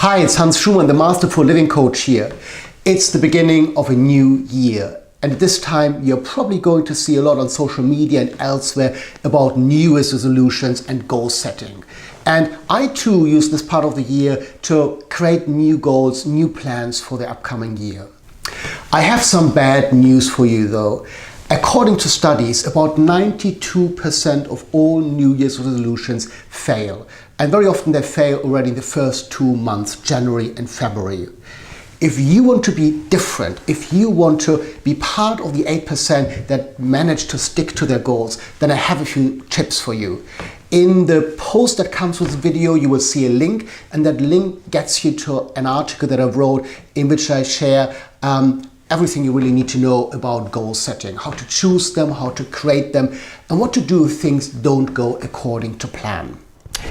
Hi, it's Schumann, the Masterful Living Coach here. It's the beginning of a new year. And at this time, you're probably going to see a lot on social media and elsewhere about New Year's resolutions and goal setting. And I too use this part of the year to create new goals, new plans for the upcoming year. I have some bad news for you though. According to studies, about 92% of all New Year's resolutions fail. And very often they fail already in the first 2 months, January and February. If you want to be different, if you want to be part of the 8% that manage to stick to their goals, then I have a few tips for you. In the post that comes with the video, you will see a link, and that link gets you to an article that I wrote in which I share everything you really need to know about goal setting, how to choose them, how to create them, and what to do if things don't go according to plan.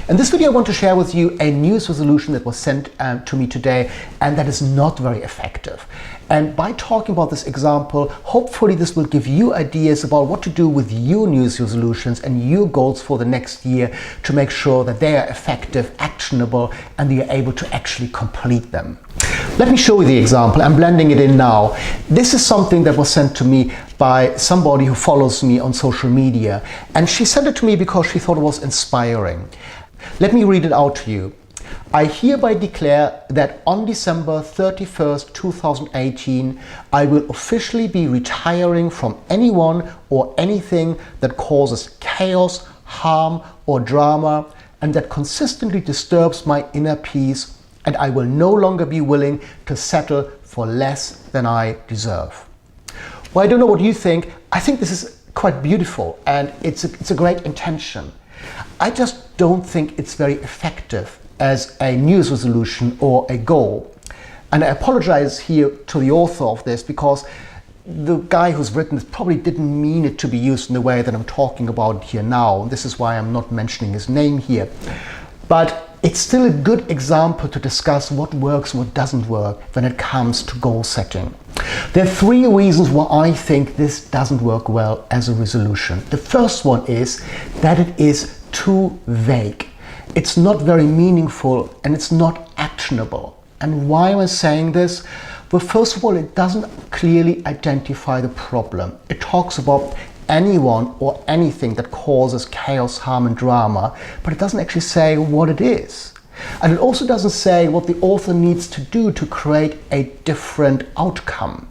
In this video, I want to share with you a New Year's resolution that was sent to me today, and that is not very effective. And by talking about this example, hopefully this will give you ideas about what to do with your New Year's resolutions and your goals for the next year to make sure that they are effective, actionable, and that you're able to actually complete them. Let me show you the example. I'm blending it in now. This is something that was sent to me by somebody who follows me on social media, and she sent it to me because she thought it was inspiring. Let me read it out to you. I hereby declare that on December 31st, 2018, I will officially be retiring from anyone or anything that causes chaos, harm, or drama, and that consistently disturbs my inner peace, and I will no longer be willing to settle for less than I deserve. Well, I don't know what you think. I think this is quite beautiful, and it's a great intention. I just don't think it's very effective as a New Year's resolution or a goal. And I apologize here to the author of this because the guy who's written this probably didn't mean it to be used in the way that I'm talking about here now. This is why I'm not mentioning his name here. But it's still a good example to discuss what works and what doesn't work when it comes to goal setting. There are 3 reasons why I think this doesn't work well as a resolution. The first one is that it is too vague. It's not very meaningful and it's not actionable. And why am I saying this? Well, first of all, it doesn't clearly identify the problem. It talks about anyone or anything that causes chaos, harm, and drama, but it doesn't actually say what it is. And it also doesn't say what the author needs to do to create a different outcome.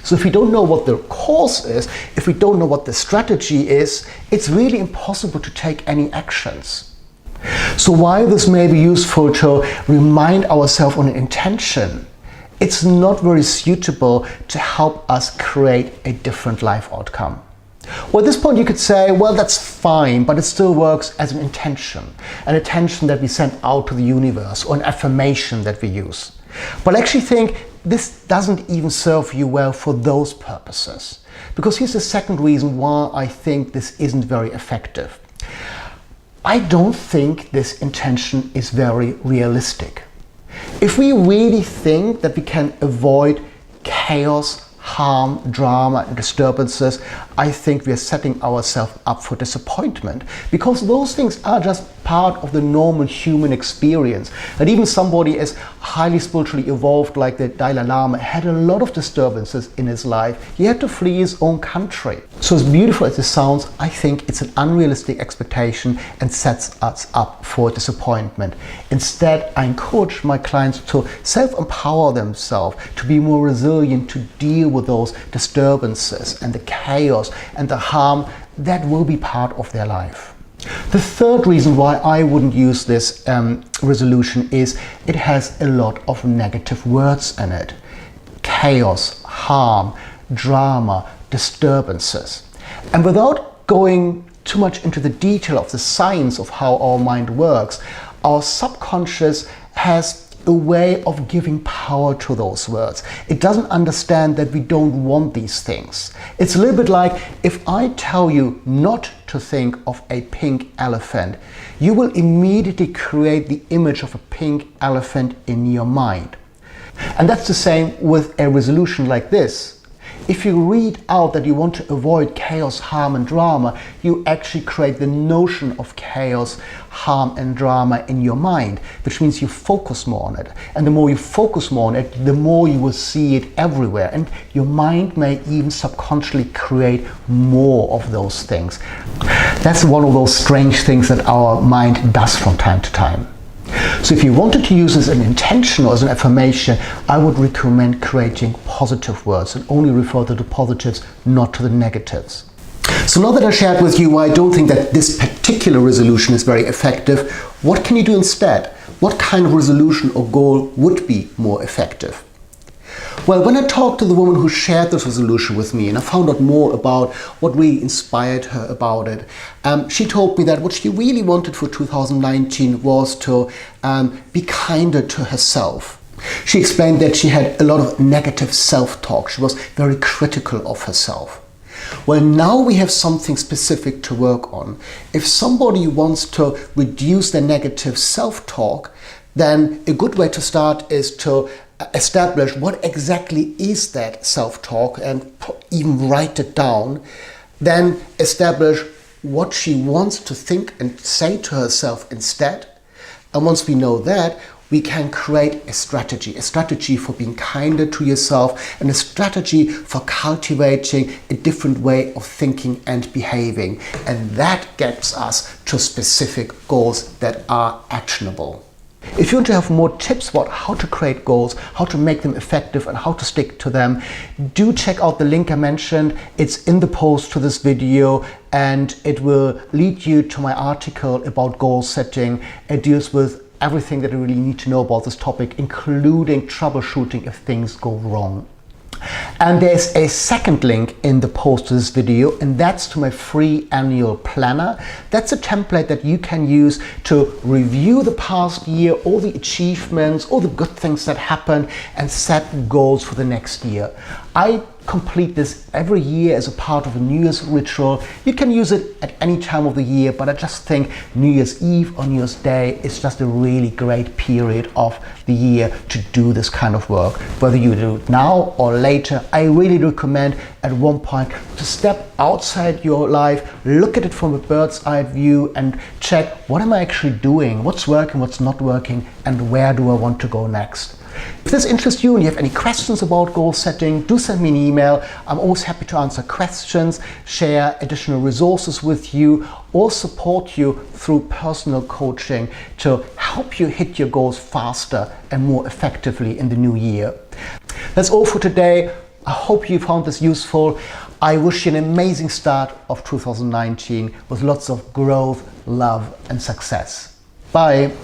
So if we don't know what the cause is, if we don't know what the strategy is, it's really impossible to take any actions. So while this may be useful to remind ourselves on an intention, it's not very suitable to help us create a different life outcome. Well, at this point you could say, well, that's fine, but it still works as an intention that we send out to the universe, or an affirmation that we use. But I actually think this doesn't even serve you well for those purposes. Because here's the second reason why I think this isn't very effective. I don't think this intention is very realistic. If we really think that we can avoid chaos, harm, drama, and disturbances, I think we are setting ourselves up for disappointment, because those things are just part of the normal human experience. And even somebody as highly spiritually evolved like the Dalai Lama had a lot of disturbances in his life. He had to flee his own country. So as beautiful as it sounds, I think it's an unrealistic expectation and sets us up for disappointment. Instead, I encourage my clients to self-empower themselves, to be more resilient, to deal with those disturbances and the chaos and the harm that will be part of their life. The third reason why I wouldn't use this resolution is it has a lot of negative words in it. Chaos, harm, drama, disturbances. And without going too much into the detail of the science of how our mind works, our subconscious has a way of giving power to those words. It doesn't understand that we don't want these things. It's a little bit like if I tell you not to think of a pink elephant, you will immediately create the image of a pink elephant in your mind. And that's the same with a resolution like this. If you read out that you want to avoid chaos, harm and drama, you actually create the notion of chaos, harm and drama in your mind, which means you focus more on it. And the more you focus more on it, the more you will see it everywhere. And your mind may even subconsciously create more of those things. That's one of those strange things that our mind does from time to time. So if you wanted to use this as an intention or as an affirmation, I would recommend creating positive words and only refer to the positives, not to the negatives. So now that I shared with you why I don't think that this particular resolution is very effective, what can you do instead? What kind of resolution or goal would be more effective? Well, when I talked to the woman who shared this resolution with me and I found out more about what really inspired her about it, she told me that what she really wanted for 2019 was to be kinder to herself. She explained that she had a lot of negative self-talk. She was very critical of herself. Well, now we have something specific to work on. If somebody wants to reduce their negative self-talk, then a good way to start is to establish what exactly is that self-talk and even write it down. Then establish what she wants to think and say to herself instead. And once we know that, we can create a strategy for being kinder to yourself and a strategy for cultivating a different way of thinking and behaving. And that gets us to specific goals that are actionable. If you want to have more tips about how to create goals, how to make them effective and how to stick to them, do check out the link I mentioned. It's in the post to this video and it will lead you to my article about goal setting. It deals with everything that you really need to know about this topic, including troubleshooting if things go wrong. And there's a second link in the post to this video, and that's to my free annual planner. That's a template that you can use to review the past year, all the achievements, all the good things that happened, and set goals for the next year. I complete this every year as a part of a New Year's ritual. You can use it at any time of the year, but I just think New Year's Eve or New Year's Day is just a really great period of the year to do this kind of work. Whether you do it now or later, I really recommend at one point to step outside your life, look at it from a bird's eye view and check, what am I actually doing? What's working, what's not working, and where do I want to go next? If this interests you and you have any questions about goal setting, do send me an email. I'm always happy to answer questions, share additional resources with you, or support you through personal coaching to help you hit your goals faster and more effectively in the new year. That's all for today. I hope you found this useful. I wish you an amazing start of 2019 with lots of growth, love, and success. Bye.